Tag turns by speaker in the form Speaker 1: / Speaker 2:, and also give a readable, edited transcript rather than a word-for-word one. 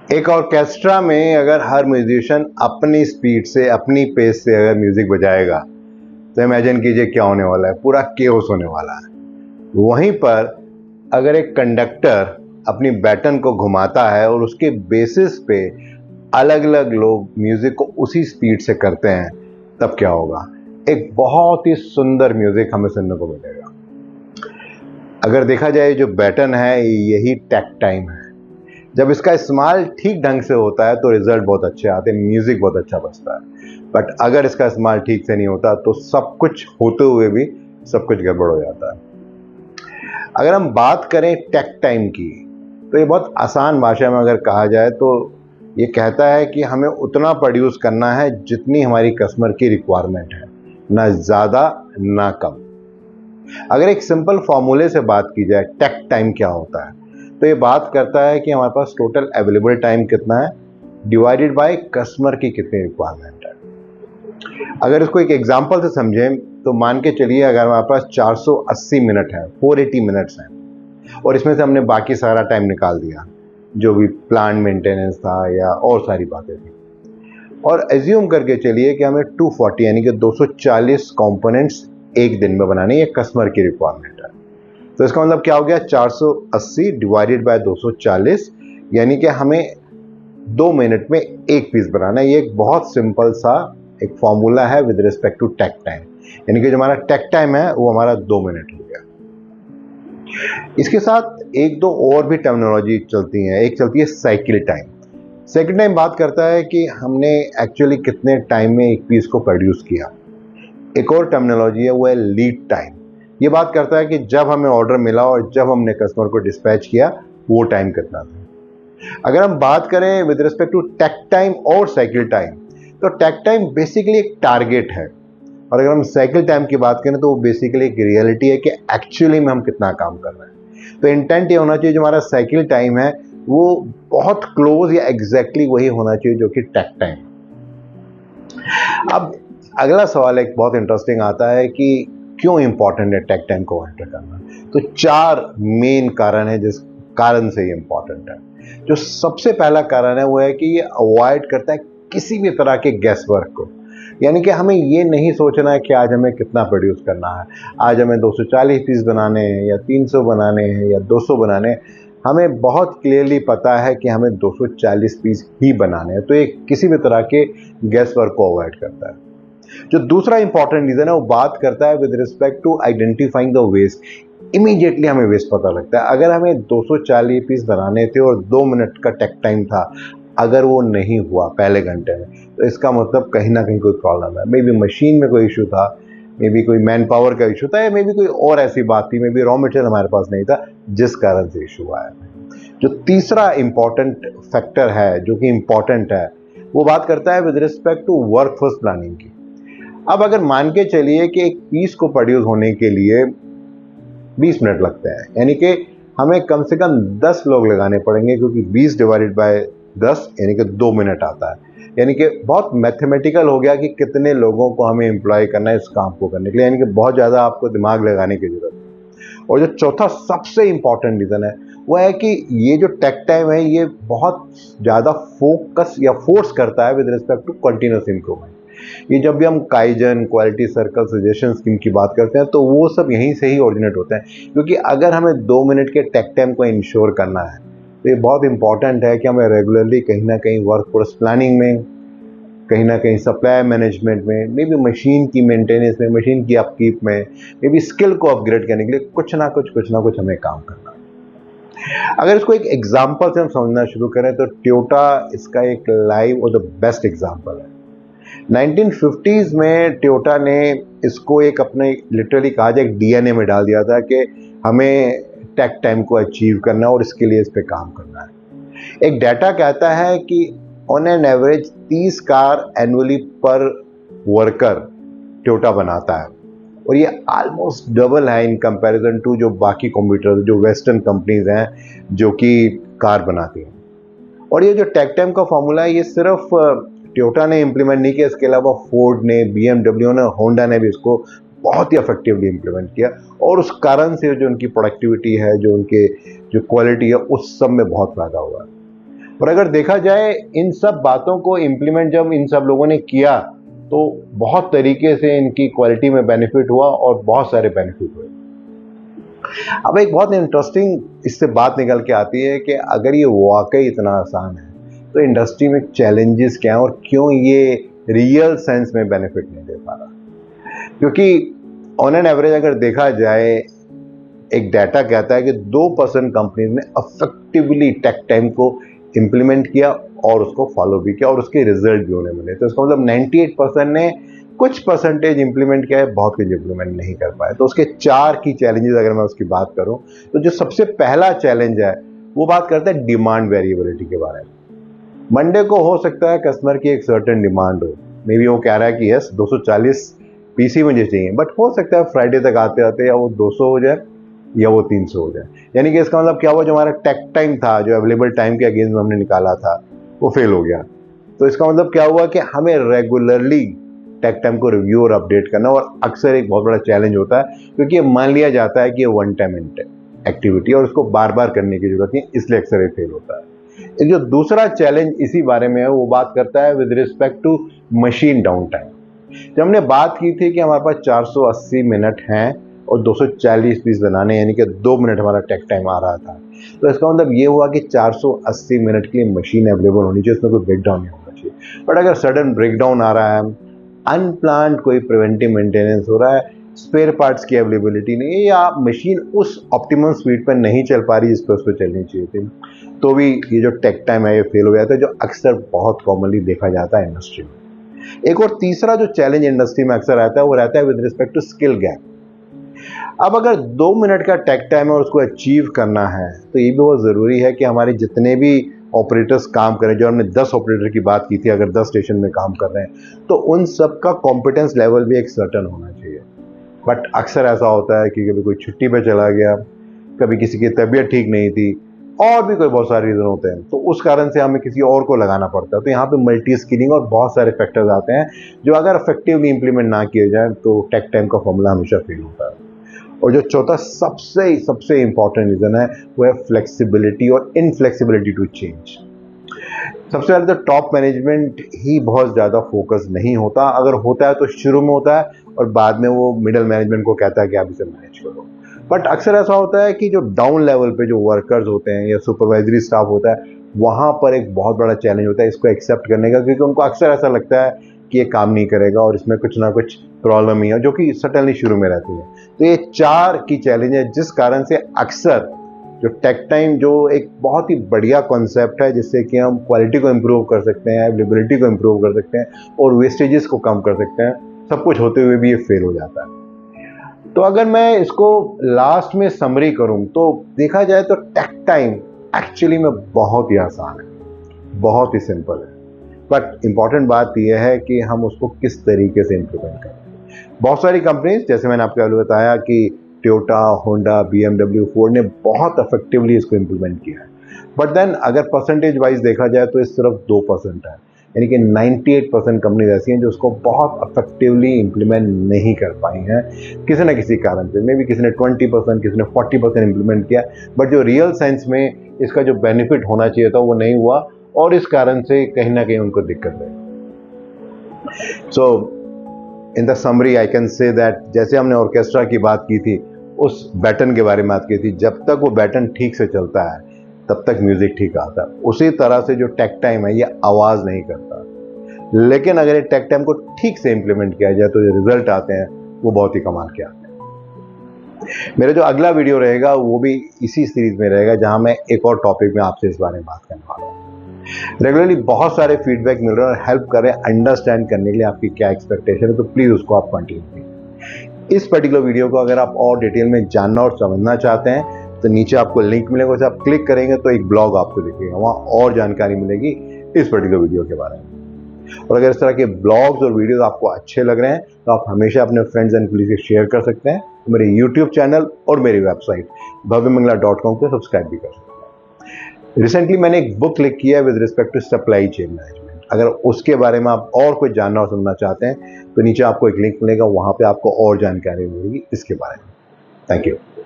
Speaker 1: एक ऑर्केस्ट्रा में अगर हर म्यूजिशियन अपनी स्पीड से, अपनी पेस से अगर म्यूजिक बजाएगा तो इमेजिन कीजिए क्या होने वाला है, पूरा केओस होने वाला है। वहीं पर अगर एक कंडक्टर अपनी बैटन को घुमाता है और उसके बेसिस पे अलग अलग लोग म्यूजिक को उसी स्पीड से करते हैं, तब क्या होगा? एक बहुत ही सुंदर म्यूजिक हमें सुनने को मिलेगा। अगर देखा जाए, जो बैटन है यही टैक्ट टाइम है। जब इसका इस्तेमाल ठीक ढंग से होता है तो रिजल्ट बहुत अच्छे आते हैं, म्यूजिक बहुत अच्छा बजता है। बट अगर इसका इस्तेमाल ठीक से नहीं होता तो सब कुछ होते हुए भी सब कुछ गड़बड़ हो जाता है। अगर हम बात करें टैक्ट टाइम की, तो ये बहुत आसान भाषा में अगर कहा जाए तो ये कहता है कि हमें उतना प्रोड्यूस करना है जितनी हमारी कस्टमर की रिक्वायरमेंट है, ना ज़्यादा ना कम। अगर एक सिंपल फॉर्मूले से बात की जाए टैक्ट टाइम क्या होता है, तो ये बात करता है कि हमारे पास टोटल अवेलेबल टाइम कितना है डिवाइडेड बाय कस्टमर की कितनी रिक्वायरमेंट है। अगर इसको एक एग्जांपल से समझें तो मान के चलिए, अगर हमारे पास 480 मिनट है, 480 मिनट्स हैं, और इसमें से हमने बाकी सारा टाइम निकाल दिया, जो भी प्लांट मेंटेनेंस था या और सारी बातें थी, और एज्यूम करके चलिए कि हमें 240 यानी कि 240 कंपोनेंट्स एक दिन में बनाने, ये कस्टमर की रिक्वायरमेंट है। तो इसका मतलब क्या हो गया? 480 डिवाइडेड बाय 240, यानी कि हमें 2 मिनट में एक पीस बनाना है। ये एक बहुत सिंपल सा एक फॉर्मूला है with respect to takt time, यानी कि जो हमारा टैक्ट टाइम है वो हमारा 2 मिनट हो गया। इसके साथ एक दो और भी टर्मिनोलॉजी चलती हैं। एक चलती है साइकिल टाइम। साइकिल टाइम बात करता है कि हमने एक्चुअली कितने टाइम में एक पीस को प्रोड्यूस किया। एक और टर्मिनोलॉजी है, वो है लीड टाइम। ये बात करता है कि जब हमें ऑर्डर मिला और जब हमने कस्टमर को डिस्पैच किया वो टाइम कितना था। अगर हम बात करें with respect to takt time और साइकिल टाइम, तो टैक्ट टाइम बेसिकली एक टारगेट है, और अगर हम साइकिल टाइम की बात करें तो वो बेसिकली एक रियलिटी है कि एक्चुअली में हम कितना काम कर रहे हैं। तो इंटेंट ये होना चाहिए जो हमारा साइकिल टाइम है वो बहुत क्लोज या एग्जैक्टली वही होना चाहिए जो कि टैक्ट टाइम। अब अगला सवाल एक बहुत इंटरेस्टिंग आता है कि क्यों इंपॉर्टेंट है टैक्ट टाइम को एंटर करना। तो 4 मेन कारण है जिस कारण से ये इंपॉर्टेंट है। जो सबसे पहला कारण है वो है कि ये अवॉइड करता है किसी भी तरह के गैस वर्क को, यानी कि हमें ये नहीं सोचना है कि आज हमें कितना प्रोड्यूस करना है, आज हमें 240 पीस बनाने हैं या 300 बनाने हैं या 200 बनाने हैं। हमें बहुत क्लियरली पता है कि हमें 240 पीस ही बनाने हैं, तो ये किसी भी तरह के गैस वर्क को अवॉइड करता है। जो दूसरा इंपॉर्टेंट रीजन है वो बात करता है with respect to identifying the waste. Immediately हमें वेस्ट पता लगता है। अगर हमें 240 पीस बनाने थे और 2 मिनट का टेक टाइम था, अगर वो नहीं हुआ पहले घंटे में, तो इसका मतलब कहीं ना कहीं कोई प्रॉब्लम है। मे बी मशीन में कोई इशू था, मे बी कोई मैन पावर का इशू था, या मे बी कोई और ऐसी बात थी, मे बी रॉ मटेरियल हमारे पास नहीं था जिस कारण से इशू आया। जो तीसरा इंपॉर्टेंट फैक्टर है जो कि इंपॉर्टेंट है, वो बात करता है with respect to workforce planning की। अब अगर मान के चलिए कि एक पीस को प्रोड्यूस होने के लिए 20 मिनट लगते हैं, यानी कि हमें कम से कम 10 लोग लगाने पड़ेंगे, क्योंकि 20 डिवाइडेड बाय 10 यानी कि 2 मिनट आता है। यानी कि बहुत मैथमेटिकल हो गया कि कितने लोगों को हमें एम्प्लॉय करना है इस काम को करने के लिए, यानी कि बहुत ज़्यादा आपको दिमाग लगाने की जरूरत है। और जो चौथा सबसे इंपॉर्टेंट रीज़न है वो है कि ये जो टेक टाइम है ये बहुत ज़्यादा फोकस या फोर्स करता है with respect to continuous improvement. ये जब भी हम kaizen, quality circle, suggestion scheme की बात करते हैं तो वो सब यहीं से ही ओरिजिनेट होते हैं, क्योंकि अगर हमें 2 मिनट के टेक टाइम को इंश्योर करना है तो ये बहुत इंपॉर्टेंट है कि हमें रेगुलरली कहीं ना कहीं वर्कफोर्स प्लानिंग में, कहीं ना कहीं सप्लाई मैनेजमेंट में, मे बी मशीन की मेंटेनेंस में, मशीन की अपकीप में, मे बी स्किल को अपग्रेड करने के लिए कुछ ना कुछ हमें काम करना है। अगर इसको एक एग्जाम्पल से हम समझना शुरू करें तो टोयोटा इसका एक लाइव और द बेस्ट एग्जाम्पल है। 1950s में टोयोटा ने इसको एक अपने लिटरली कहा जाए एक डीएनए में डाल दिया था कि हमें टेक टाइम को अचीव करना और इसके लिए इस पे काम करना है। एक डाटा कहता है कि on an average 30 car annually पर वर्कर टोयोटा बनाता है, और ये ऑलमोस्ट डबल है इन कंपैरिजन टू जो बाकी कंप्यूटर जो वेस्टर्न कंपनीज हैं जो कि कार बनाती हैं। और ये जो टेक टाइम का फॉर्मूला है ये सिर्फ टोयोटा ने इम्प्लीमेंट नहीं किया, इसके अलावा फोर्ड ने, बीएमडब्ल्यू ने, होंडा ने भी इसको बहुत ही इफेक्टिवली इम्प्लीमेंट किया, और उस कारण से जो उनकी प्रोडक्टिविटी है, जो उनके जो क्वालिटी है, उस सब में बहुत फ़ायदा हुआ है। और अगर देखा जाए इन सब बातों को इम्प्लीमेंट जब इन सब लोगों ने किया तो बहुत तरीके से इनकी क्वालिटी में बेनिफिट हुआ और बहुत सारे बेनिफिट हुए। अब एक बहुत इंटरेस्टिंग इससे बात निकल के आती है कि अगर ये वाकई इतना आसान है तो इंडस्ट्री में चैलेंजेस क्या हैं और क्यों ये रियल सेंस में बेनिफिट नहीं दे पा रहा। क्योंकि ऑन एन एवरेज अगर देखा जाए एक डाटा कहता है कि 2% कंपनीज ने अफेक्टिवली टेक टाइम को इम्प्लीमेंट किया और उसको फॉलो भी किया और उसके रिजल्ट भी उन्हें मिले। तो इसका मतलब 98% ने कुछ परसेंटेज इंप्लीमेंट किया है, बहुत कुछ इंप्लीमेंट नहीं कर पाए। तो उसके 4 की चैलेंजेस अगर मैं उसकी बात करूं तो जो सबसे पहला चैलेंज है वो बात करता है डिमांड वेरिएबिलिटी के बारे में। मंडे को हो सकता है कस्टमर की एक सर्टेन डिमांड हो, मे बी वो कह रहा है कि यस 240 पीसी मुझे चाहिए, बट हो सकता है फ्राइडे तक आते आते या वो 200 हो जाए या वो 300 हो जाए। यानी कि इसका मतलब क्या हुआ, जो हमारा टेक टाइम था, जो अवेलेबल टाइम के अगेंस्ट में हमने निकाला था, वो फेल हो गया। तो इसका मतलब क्या हुआ कि हमें रेगुलरली टेक टाइम को रिव्यू और अपडेट करना और अक्सर एक बहुत बड़ा चैलेंज होता है, क्योंकि मान लिया जाता है कि ये वन टाइम एक्टिविटी और उसको बार बार करने की जरूरत नहीं, इसलिए अक्सर ये फेल होता है। एक जो दूसरा चैलेंज इसी बारे में है वो बात करता है with respect to machine downtime. जब हमने बात की थी कि हमारे पास 480 मिनट हैं और 240 पीस बनाने, यानी कि 2 मिनट हमारा टेक टाइम आ रहा था, तो इसका मतलब ये हुआ कि 480 मिनट के लिए मशीन अवेलेबल होनी चाहिए, उसमें कोई ब्रेकडाउन नहीं होना चाहिए। बट अगर सडन ब्रेकडाउन आ रहा है, अनप्लान्ड कोई प्रिवेंटिव मेंटेनेंस हो रहा है, स्पेयर पार्ट्स की अवेलेबिलिटी नहीं है या मशीन उस ऑप्टिमम स्पीड पर नहीं चल पा रही जिस पर उसको चलनी चाहिए थी, तो भी ये जो टेक टाइम है ये फेल हो जाता है, जो अक्सर बहुत कॉमनली देखा जाता है इंडस्ट्री में। एक और तीसरा जो चैलेंज इंडस्ट्री में अक्सर आता है वो रहता है with respect to skill gap. अब अगर 2 मिनट का टेक टाइम है और उसको अचीव करना है तो ये भी बहुत ज़रूरी है कि हमारे जितने भी ऑपरेटर्स काम करें, जो हमने 10 ऑपरेटर की बात की थी, अगर 10 स्टेशन में काम कर रहे हैं तो उन सब का कॉम्पिटेंस लेवल भी एक सर्टन होना चाहिए। बट अक्सर ऐसा होता है कि कभी कोई छुट्टी पे चला गया, कभी किसी की तबीयत ठीक नहीं थी, और भी कोई बहुत सारे रीज़न होते हैं, तो उस कारण से हमें किसी और को लगाना पड़ता है। तो यहाँ पे मल्टी स्किलिंग और बहुत सारे फैक्टर्स आते हैं जो अगर इफेक्टिवली इंप्लीमेंट ना किए जाए तो टेक टाइम का फॉर्मूला हमेशा फेल होता है। और जो चौथा सबसे इंपॉर्टेंट रीज़न है वो है फ्लेक्सिबिलिटी और इनफ्लेक्सिबिलिटी टू चेंज। सबसे पहले तो टॉप मैनेजमेंट ही बहुत ज़्यादा फोकस नहीं होता, अगर होता है तो शुरू में होता है और बाद में वो मिडिल मैनेजमेंट को कहता है कि आप इसे मैनेज करो। बट अक्सर ऐसा होता है कि जो डाउन लेवल पे जो वर्कर्स होते हैं या सुपरवाइजरी स्टाफ होता है, वहाँ पर एक बहुत बड़ा चैलेंज होता है इसको एक्सेप्ट करने का, क्योंकि उनको अक्सर ऐसा लगता है कि ये काम नहीं करेगा और इसमें कुछ ना कुछ प्रॉब्लम ही है, जो कि सटनली शुरू में रहती है। तो ये 4 की चैलेंज है जिस कारण से अक्सर जो टेक टाइम जो एक बहुत ही बढ़िया कॉन्सेप्ट है जिससे कि हम क्वालिटी को इम्प्रूव कर सकते हैं, अवेलेबिलिटी को इम्प्रूव कर सकते हैं और वेस्टेजेस को कम कर सकते हैं, सब कुछ होते हुए भी ये फेल हो जाता है। तो अगर मैं इसको लास्ट में समरी करूं तो देखा जाए तो टेक टाइम एक्चुअली में बहुत ही आसान है, बहुत ही सिंपल है। बट इंपॉर्टेंट बात यह है कि हम उसको किस तरीके से इम्प्लीमेंट करें। बहुत सारी कंपनीज, जैसे मैंने आपको पहले बताया कि टोयोटा, होंडा, BMW, फोर्ड ने बहुत इफेक्टिवली इसको इम्प्लीमेंट किया है। बट देन अगर परसेंटेज वाइज देखा जाए तो इस सिर्फ 2% है, यानी कि 98% कंपनीज ऐसी हैं जो उसको बहुत इफेक्टिवली इम्प्लीमेंट नहीं कर पाई हैं किसी न किसी कारण से। मे बी किसी ने 20%, किसी ने 40% इम्प्लीमेंट किया, बट जो रियल सेंस में इसका जो बेनिफिट होना चाहिए था वो नहीं हुआ और इस कारण से कहीं ना कहीं उनको दिक्कत है। So in the summary I can say that जैसे हमने ऑर्केस्ट्रा की बात की थी, उस बैटन के बारे में बात की थी, जब तक वो बैटन ठीक से चलता है तब तक म्यूजिक ठीक आता है। उसी तरह से जो टेक टाइम है ये आवाज़ नहीं करता, लेकिन अगर ये टेक टाइम को ठीक से इंप्लीमेंट किया जाए तो जो रिजल्ट आते हैं वो बहुत ही कमाल के आते हैं। मेरा जो अगला वीडियो रहेगा वो भी इसी सीरीज में रहेगा जहां मैं एक और टॉपिक में आपसे इस बारे में बात करने वाला हूँ। रेगुलरली बहुत सारे फीडबैक मिल रहे हैं और हेल्प कर रहे हैं अंडरस्टैंड करने के लिए आपकी क्या एक्सपेक्टेशन है, तो प्लीज़ उसको आप कंटिन्यू कीजिए। इस पर्टिकुलर वीडियो को अगर आप और डिटेल में जानना और समझना चाहते हैं तो नीचे आपको लिंक मिलेगा, उसे आप क्लिक करेंगे तो एक ब्लॉग आपको दिखेगा, वहाँ और जानकारी मिलेगी इस पर्टिकुलर वीडियो के बारे में। और अगर इस तरह के ब्लॉग्स और वीडियोस आपको अच्छे लग रहे हैं तो आप हमेशा अपने फ्रेंड्स एंड कलीग्स से शेयर कर सकते हैं। मेरे YouTube चैनल और मेरी वेबसाइट bhavyamangala.com को सब्सक्राइब भी कर सकते हैं। रिसेंटली मैंने एक बुक क्लिक किया है with respect to supply chain management. अगर उसके बारे में आप और कुछ जानना और समझना चाहते हैं तो नीचे आपको एक लिंक मिलेगा, वहाँ पे आपको और जानकारी मिलेगी इसके बारे में। Thank you.